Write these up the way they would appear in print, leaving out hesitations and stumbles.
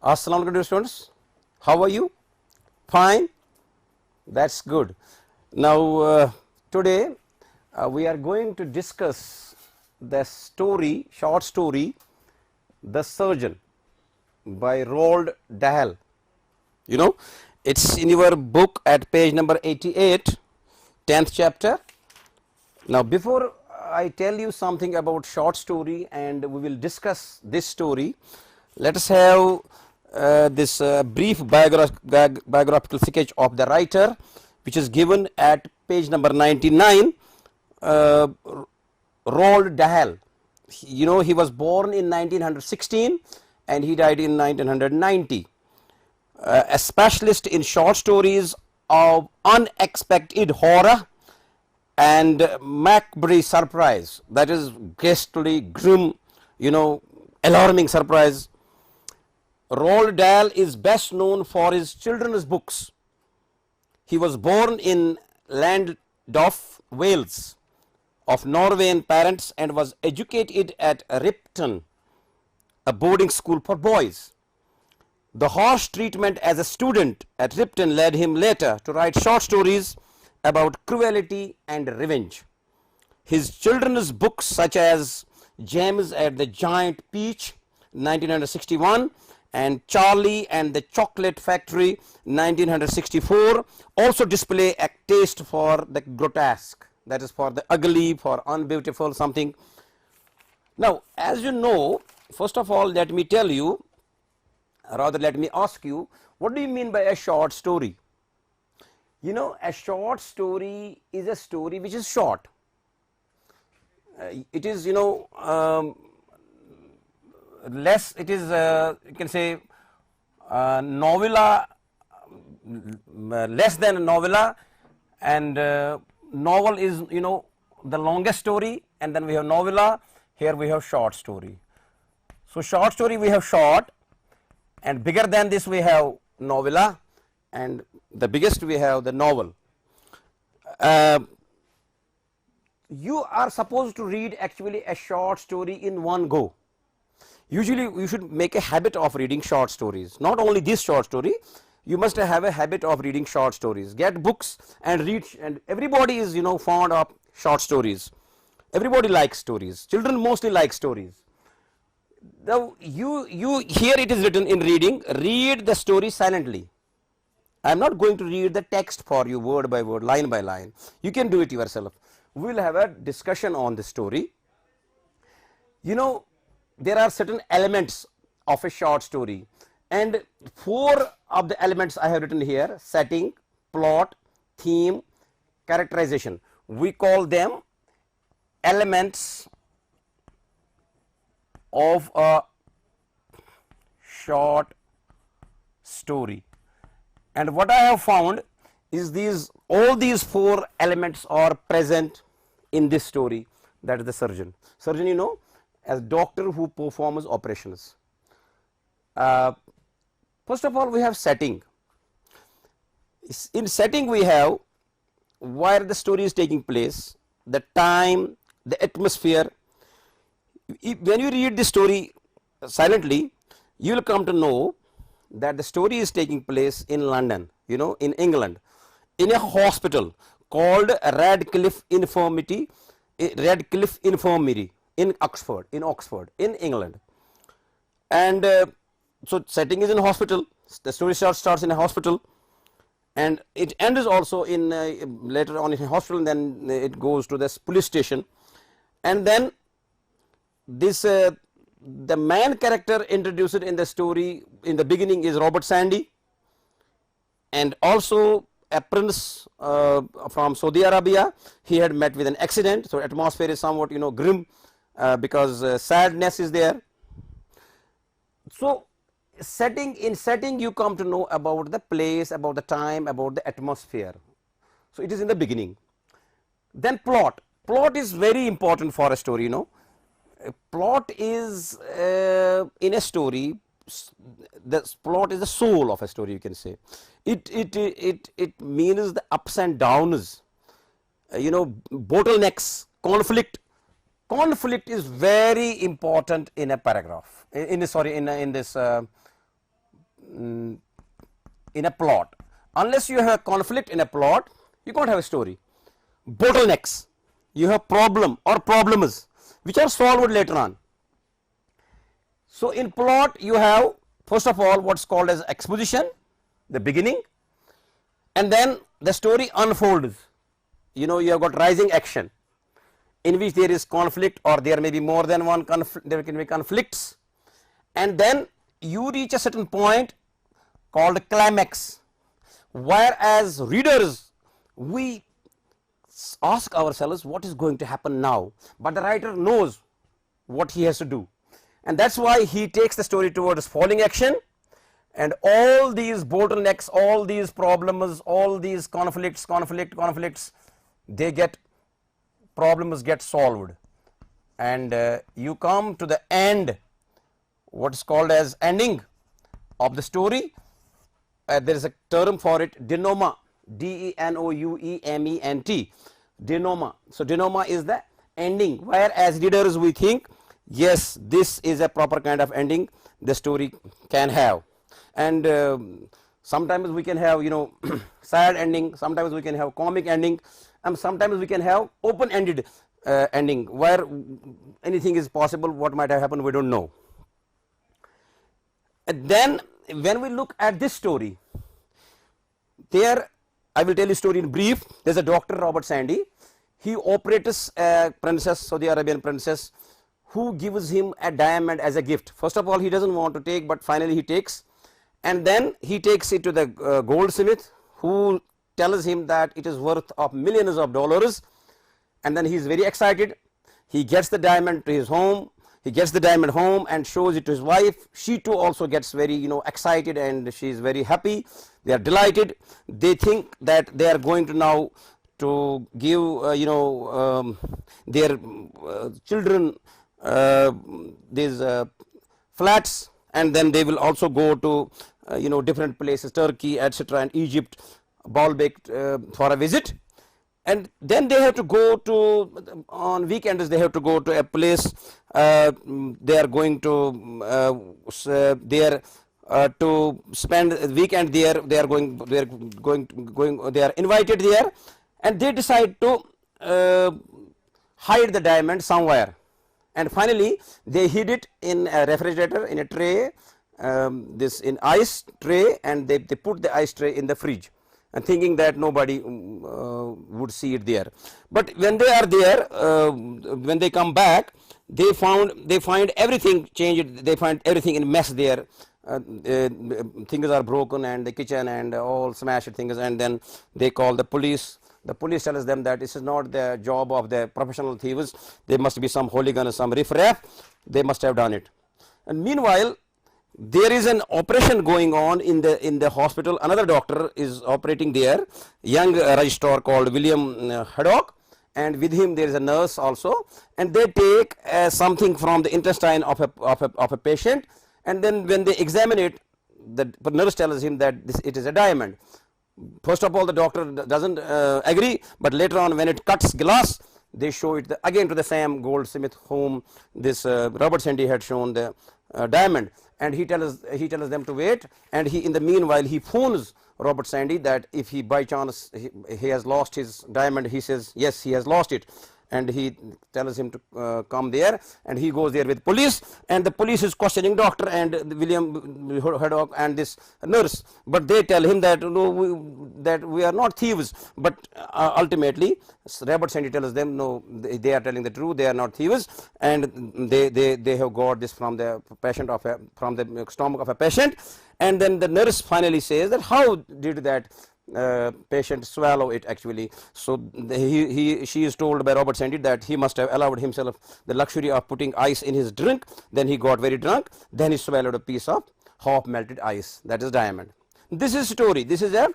Assalamu alaikum students, how are you? Fine, that's good. Now today we are going to discuss the story, short story, The Surgeon by Roald Dahl. You know, it's in your book at page number 88, 10th chapter. Now before I tell you something about short story and we will discuss this story, let us have this brief biographical sketch of the writer, which is given at page number 99. Roald Dahl, you know, he was born in 1916 and he died in 1990. A specialist in short stories of unexpected horror and macabre surprise, that is ghastly, grim, you know, alarming surprise. Roald Dahl is best known for his children's books. He was born in Llandaff, Wales, of Norwegian parents and was educated at Ripton, a boarding school for boys. The harsh treatment as a student at Ripton led him later to write short stories about cruelty and revenge. His children's books such as James and the Giant Peach, 1961, and Charlie and the Chocolate Factory, 1964, also display a taste for the grotesque, that is for the ugly, for unbeautiful something. Now, as you know, first of all, let me tell you, rather let me ask you, what do you mean by a short story? You know, a short story is a story which is short. It is, you know, less, it is you can say novella, less than a novella, and novel is, you know, the longest story, and then we have novella, here we have short story. So short story we have short, and bigger than this we have novella, and the biggest we have the novel. You are supposed to read actually a short story in one go. Usually you should make a habit of reading short stories. Not only this short story, you must have a habit of reading short stories. Get books and read, and everybody is, you know, fond of short stories. Everybody likes stories. Children mostly like stories. Now you here it is written in reading, read the story silently. I am not going to read the text for you word by word, line by line. You can do it yourself. We will have a discussion on the story. You know, there are certain elements of a short story, and 4 of the elements I have written here: setting, plot, theme, characterization. We call them elements of a short story. And what I have found is all these 4 elements are present in this story, that is the surgeon. Surgeon, you know, as doctor who performs operations. First of all, we have setting. In setting we have where the story is taking place, the time, the atmosphere. When you read the story silently, you will come to know that the story is taking place in London, you know, in England, in a hospital called Radcliffe Infirmary in Oxford, in England. And so setting is in a hospital. The story starts in a hospital, and it ends also in later on in a hospital, and then it goes to this police station. And then this the main character introduced in the story in the beginning is Robert Sandy, and also a prince from Saudi Arabia. He had met with an accident, so atmosphere is somewhat, you know, grim because sadness is there. So in setting you come to know about the place, about the time, about the atmosphere. So it is in the beginning. Then plot is very important for a story, you know. Plot is in a story, the plot is the soul of a story, you can say. It means the ups and downs, you know, bottlenecks, conflict. Conflict is very important in a paragraph, in this in a plot. Unless you have a conflict in a plot, you can't have a story. Bottlenecks, you have problem or problems which are solved later on. So in plot you have first of all what's called as exposition, the beginning, and then the story unfolds. You know, you have got rising action in which there is conflict, or there may be more than one conflict, there can be conflicts, and then you reach a certain point called climax, whereas readers, we ask ourselves what is going to happen now, but the writer knows what he has to do, and that's why he takes the story towards falling action, and all these bottlenecks, all these problems, all these conflicts, they get, problems get solved, and you come to the end, what is called as ending of the story. There is a term for it, denouement, D-E-N-O-U-E-M-E-N-T, denouement. So denouement is the ending, where as readers we think, yes, this is a proper kind of ending the story can have, and sometimes we can have, you know, sad ending, sometimes we can have comic ending, and sometimes we can have open-ended ending, where anything is possible, what might have happened we don't know. And then when we look at this story, there I will tell you story in brief. There is a doctor, Robert Sandy. He operates a princess, Saudi Arabian princess, who gives him a diamond as a gift. First of all, he doesn't want to take, but finally he takes, and then he takes it to the goldsmith, who tells him that it is worth of millions of dollars, and then he is very excited. He gets the diamond to his home. He gets the diamond home and shows it to his wife. She too also gets very, you know, excited, and she is very happy. They are delighted. They think that they are going to now to give their children these flats, and then they will also go to different places, Turkey, etc., and Egypt, Baalbek, for a visit. And then they have to go to, on weekends they have to go to a place, they are going to there to spend a weekend there. They are invited there, and they decide to hide the diamond somewhere, and finally they hid it in a refrigerator, in a tray, this in ice tray, and they put the ice tray in the fridge, and thinking that nobody would see it there. But when they are there, when they come back, they find everything changed. They find everything in mess there. Things are broken, and the kitchen and all smashed things, and then they call the police. The police tells them that this is not the job of the professional thieves. There must be some hooligan, some riffraff. They must have done it. And meanwhile, there is an operation going on in the hospital. Another doctor is operating there, young registrar called William Haddock, and with him there is a nurse also, and they take something from the intestine of a patient, and then when they examine it, the nurse tells him that it is a diamond. First of all, the doctor doesn't agree, but later on when it cuts glass, they show it again to the same goldsmith whom this Robert Sandy had shown the diamond, and he tells them to wait, and in the meanwhile he phones Robert Sandy that if he by chance he has lost his diamond, he says yes, he has lost it, and he tells him to come there, and he goes there with police, and the police is questioning doctor and William Haddock and this nurse, but they tell him that no, we are not thieves, but ultimately Robert Sandy tells them no, they are telling the truth, they are not thieves, and they have got this from the patient from the stomach of a patient. And then the nurse finally says that how did that patient swallow it actually. So she is told by Robert Sandy that he must have allowed himself the luxury of putting ice in his drink, then he got very drunk, then he swallowed a piece of half melted ice, that is diamond. This is story, this is a,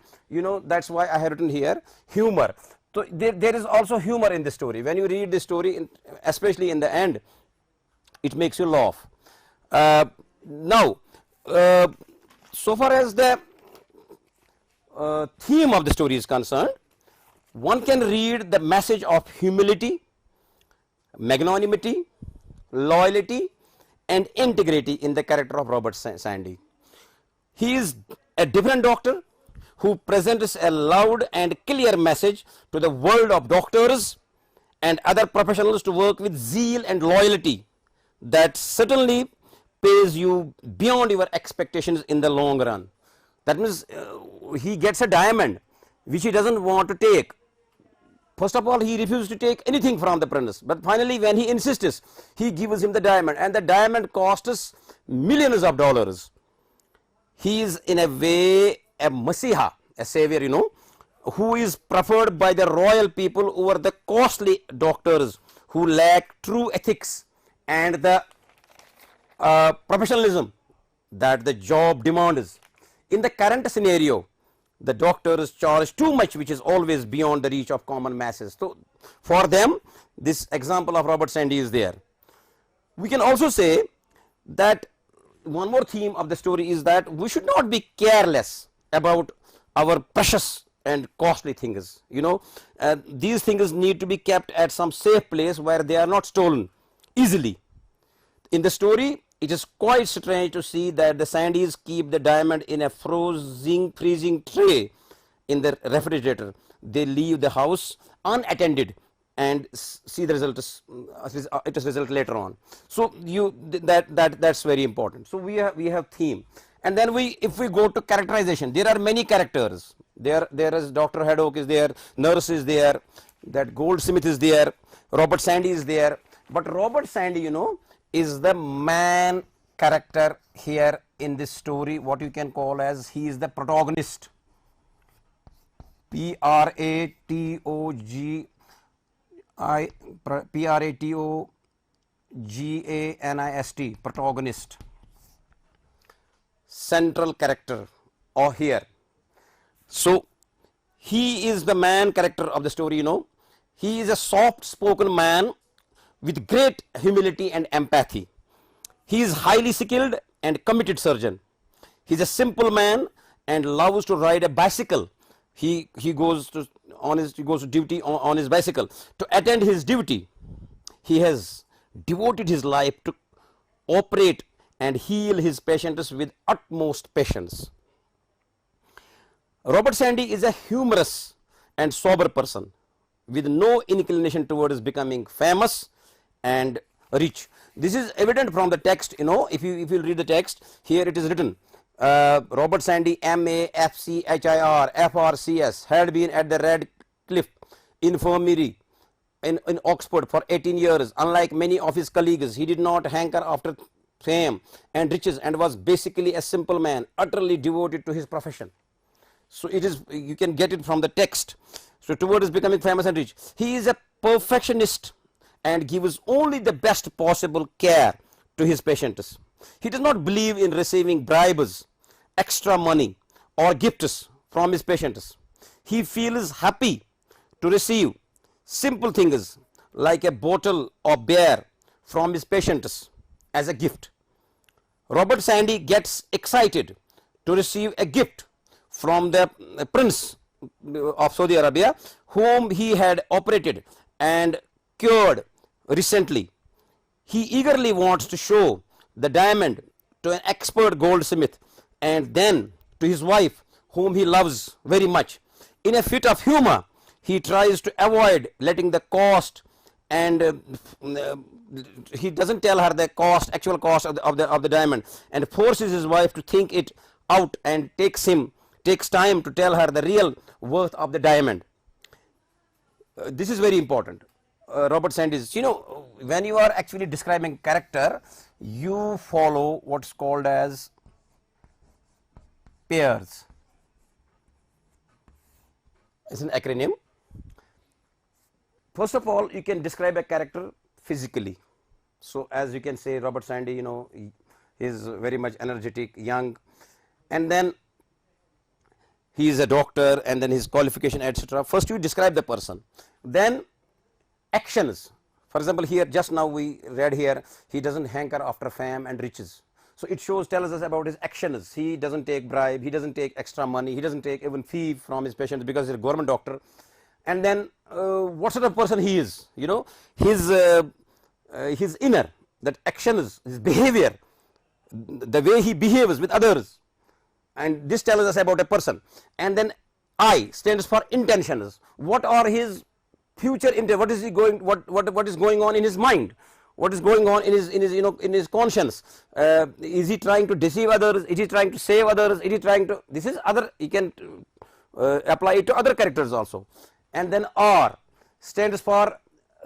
that's why I have written here humor. So there is also humor in the story. When you read the story, especially in the end, it makes you laugh. Now so far as the theme of the story is concerned, one can read the message of humility, magnanimity, loyalty and integrity in the character of Robert Sandy. He is a different doctor who presents a loud and clear message to the world of doctors and other professionals to work with zeal and loyalty that certainly pays you beyond your expectations in the long run. That means he gets a diamond which he doesn't want to take. First of all, he refuses to take anything from the apprentice, but finally when he insists, he gives him the diamond, and the diamond costs millions of dollars. He is in a way a Messiah, a savior, who is preferred by the royal people over the costly doctors who lack true ethics and the professionalism that the job demands. In the current scenario, the doctors charge too much, which is always beyond the reach of common masses. So for them, this example of Robert Sandy is there. We can also say that one more theme of the story is that we should not be careless about our precious and costly things. These things need to be kept at some safe place where they are not stolen easily. In the story, it is quite strange to see that the Sandys keep the diamond in a freezing tray in the refrigerator. They leave the house unattended and see the result later on. So that's very important. So we have theme, and then if we go to characterization, there are many characters. There is Dr. Haddock is there, nurse is there, that goldsmith is there, Robert Sandy is there. But Robert Sandy, is the man character here in this story, what you can call as he is the protagonist. Pratoganist, protagonist, central character or here. So he is the man character of the story. He is a soft spoken man with great humility and empathy. He is highly skilled and committed surgeon. He is a simple man and loves to ride a bicycle. He goes to duty on his bicycle to attend his duty. He has devoted his life to operate and heal his patients with utmost patience. Robert Sandy is a humorous and sober person with no inclination towards becoming famous and rich. This is evident from the text. If you read the text, here it is written, Robert Sandy, MAFCHIR FRCS, had been at the Radcliffe Infirmary in Oxford for 18 years. Unlike many of his colleagues, he did not hanker after fame and riches and was basically a simple man, utterly devoted to his profession. So you can get it from the text. So towards becoming famous and rich, he is a perfectionist and gives only the best possible care to his patients. He does not believe in receiving bribes, extra money or gifts from his patients. He feels happy to receive simple things like a bottle of beer from his patients as a gift. Robert Sandy gets excited to receive a gift from the Prince of Saudi Arabia, whom he had operated and cured recently. He eagerly wants to show the diamond to an expert goldsmith and then to his wife, whom he loves very much. In a fit of humor, he tries to avoid letting the cost, and he doesn't tell her the actual cost of the diamond, and forces his wife to think it out and takes time to tell her the real worth of the diamond. This is very important. Robert Sandy's, when you are actually describing character, you follow what's called as pairs. It's an acronym. First of all, you can describe a character physically. So as you can say, Robert Sandy, he is very much energetic, young, and then he is a doctor, and then his qualification, etc. First you describe the person, then actions. For example, here just now we read here, he doesn't hanker after fame and riches. So it tells us about his actions. He doesn't take bribe, he doesn't take extra money, he doesn't take even fee from his patients because he's a government doctor. And then what sort of person he is, his inner, that actions, his behavior, the way he behaves with others, and this tells us about a person. And then I stands for intentions. What are his future intent? What is he going? What is going on in his mind? What is going on in his in his conscience? Is he trying to deceive others? Is he trying to save others? Is he trying to? This is other. You can apply it to other characters also. And then R stands for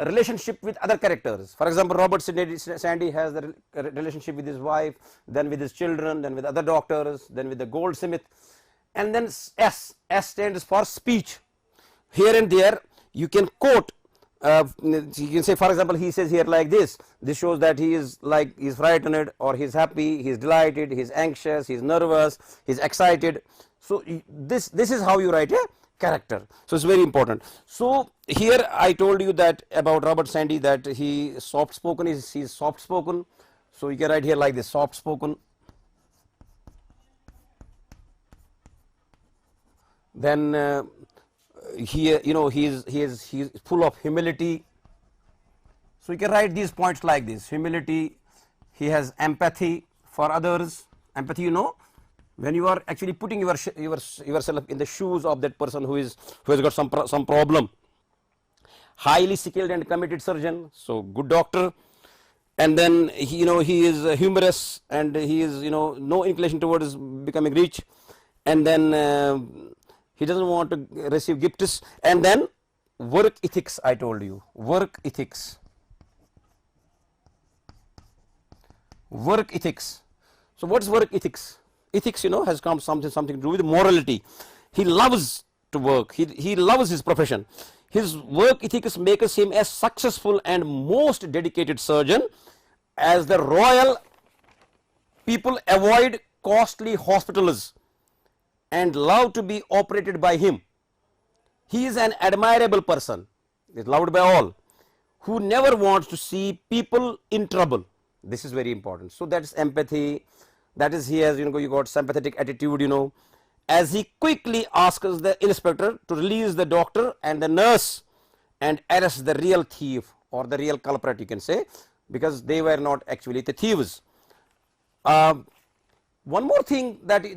relationship with other characters. For example, Robert Sandy has the relationship with his wife, then with his children, then with other doctors, then with the goldsmith. And then S stands for speech. Here and there you can quote, you can say, for example, he says here like this. This shows that he is like, he's frightened, or he's happy, he's delighted, he's anxious, he's nervous, he's excited. So this is how you write a character. So it's very important. So here I told you that about Robert Sandy, that he soft spoken, he's soft spoken. So you can write here like this, soft spoken. Then here, he's full of humility. So you can write these points like this: humility. He has empathy for others. Empathy, when you are actually putting yourself in the shoes of that person who has got some problem. Highly skilled and committed surgeon, so good doctor. And then he is humorous, and he is no inclination towards becoming rich. And then he doesn't want to receive gifts. And then work ethics, I told you, work ethics. Work ethics. So what's work ethics? Ethics, has come something to do with morality. He loves to work. He loves his profession. His work ethics makes him a successful and most dedicated surgeon. As the royal people avoid costly hospitals and love to be operated by him. He is an admirable person, is loved by all, who never wants to see people in trouble. This is very important. So that is empathy. That is, he has, you got sympathetic attitude, as he quickly asks the inspector to release the doctor and the nurse and arrest the real thief, or the real culprit, you can say, because they were not actually the thieves. One more thing that we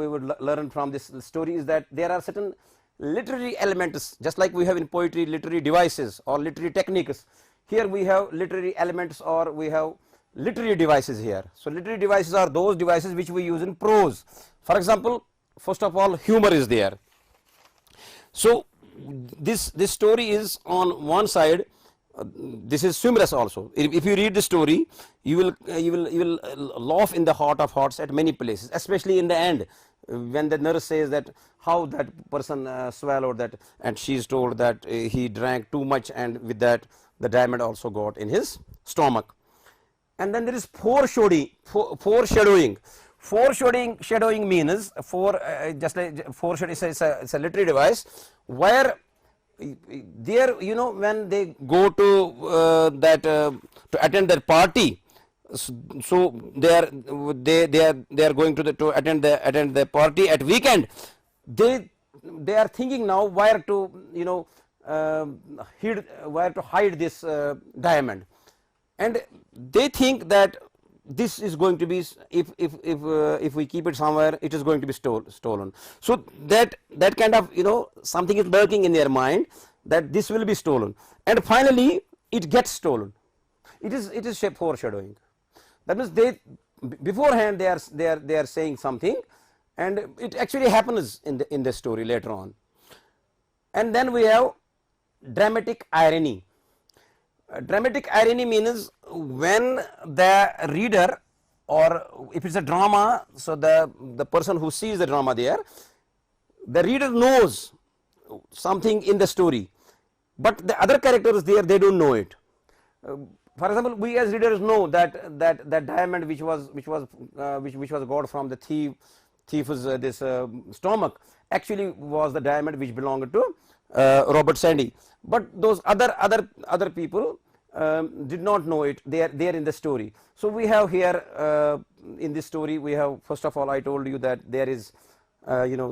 would learn from this story is that there are certain literary elements, just like we have in poetry literary devices or literary techniques. Here we have literary elements, or we have literary devices here. So literary devices are those devices which we use in prose. For example, first of all, humor is there. So this story is on one side. This is humorous also. If you read the story, you will laugh in the heart of hearts at many places, especially in the end, when the nurse says that how that person swallowed that, and she is told that he drank too much, and with that the diamond also got in his stomach. And then there is foreshadowing. Foreshadowing means just like foreshadowing is a literary device where there, when they go to to attend their party, so they are going to attend the party at weekend. They are thinking now where to hide this diamond, and they think that this is going to be, if we keep it somewhere, it is going to be stolen. So that kind of something is lurking in their mind, that this will be stolen, and finally it gets stolen. It is foreshadowing. That means beforehand they are saying something, and it actually happens in the story later on. And then we have dramatic irony. Dramatic irony means when the reader, or if it's a drama, so the person who sees the drama there, the reader knows something in the story, but the other characters there, they don't know it. For example, we as readers know that diamond which was got from the thief's stomach actually was the diamond which belonged to Robert Sandy, but those other people did not know it. They are in the story. So we have here in this story, we have, first of all, I told you that there is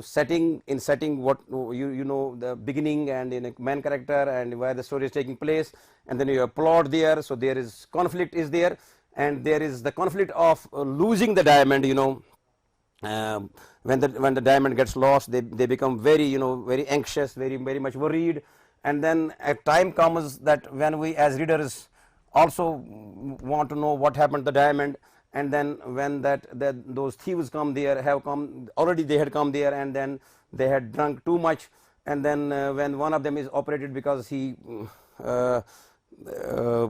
setting what the beginning and in a main character and where the story is taking place, and then you have plot there. So there is conflict is there, and there is the conflict of losing the diamond, when the diamond gets lost, they become very, very anxious, very much worried. And then a time comes that when we as readers also want to know what happened to the diamond. And then when those thieves come there, have come already, they had come there, and then they had drunk too much. And then when one of them is operated because he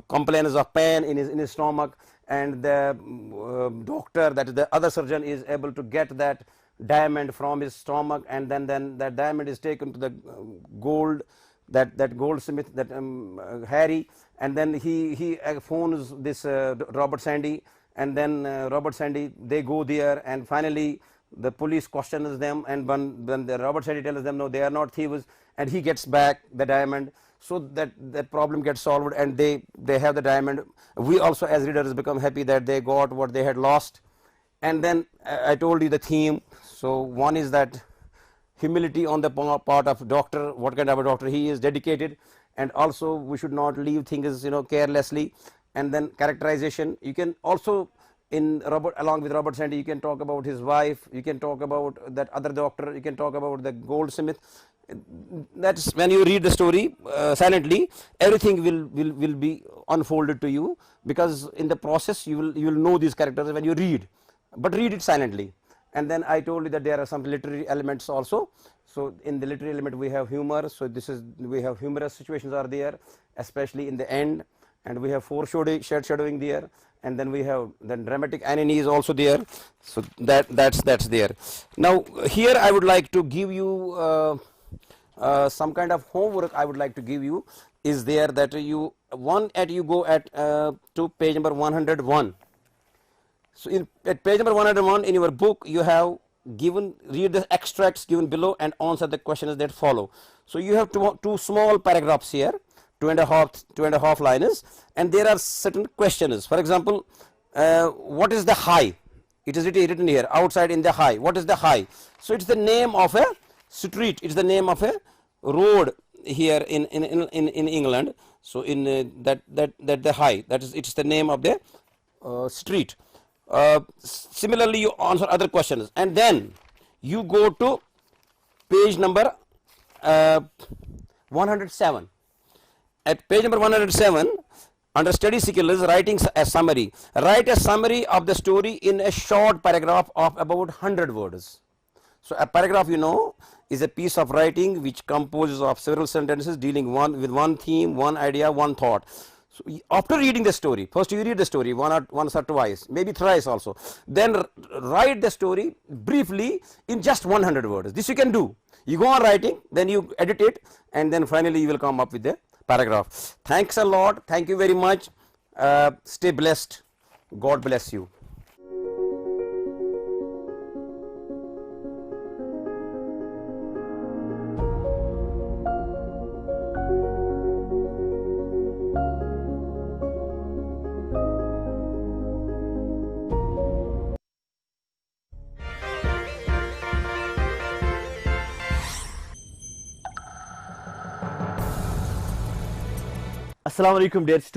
complains of pain in his stomach, and the doctor, that is the other surgeon, is able to get that diamond from his stomach, and then that diamond is taken to the that goldsmith, that Harry, and then he phones this Robert Sandy, and then Robert Sandy, they go there, and finally the police questions them, and when the Robert Sandy tells them no, they are not thieves, and he gets back the diamond. So that problem gets solved, and they have the diamond. We also as readers become happy that they got what they had lost. And then I told you the theme. So one is that humility on the part of doctor, what kind of a doctor he is, dedicated, and also we should not leave things carelessly. And then characterization, you can also along with Robert Sandy, you can talk about his wife, you can talk about that other doctor, you can talk about the goldsmith. That's when you read the story silently, everything will be unfolded to you, because in the process you will know these characters when you read, but read it silently. And then I told you that there are some literary elements also. So in the literary element we have humor, so we have humorous situations are there, especially in the end, and we have foreshadowing there, and then we have the dramatic irony is also there. So that's there. Now here I would like to give you some kind of homework. I would like to give you is there, that you go to page number 101. So at page number 101 in your book, you have read the extracts given below and answer the questions that follow. So you have two small paragraphs here, two and a half lines, and there are certain questions. For example, what is the high? It is written here, outside in the high. What is the high? So it's the name of a street. It's the name of a road here in England. So in that the high, it's the name of the street. Similarly, you answer other questions, and then you go to page number 107. At page number 107, under study skills, writing a summary. Write a summary of the story in a short paragraph of about 100 words. So a paragraph, is a piece of writing which composes of several sentences dealing with one theme, one idea, one thought. So after reading the story, first you read the story once or twice, maybe thrice also. Then write the story briefly in just 100 words. This you can do. You go on writing, then you edit it, and then finally you will come up with the paragraph. Thanks a lot. Thank you very much. Stay blessed. God bless you. Assalamu alaikum, dear students.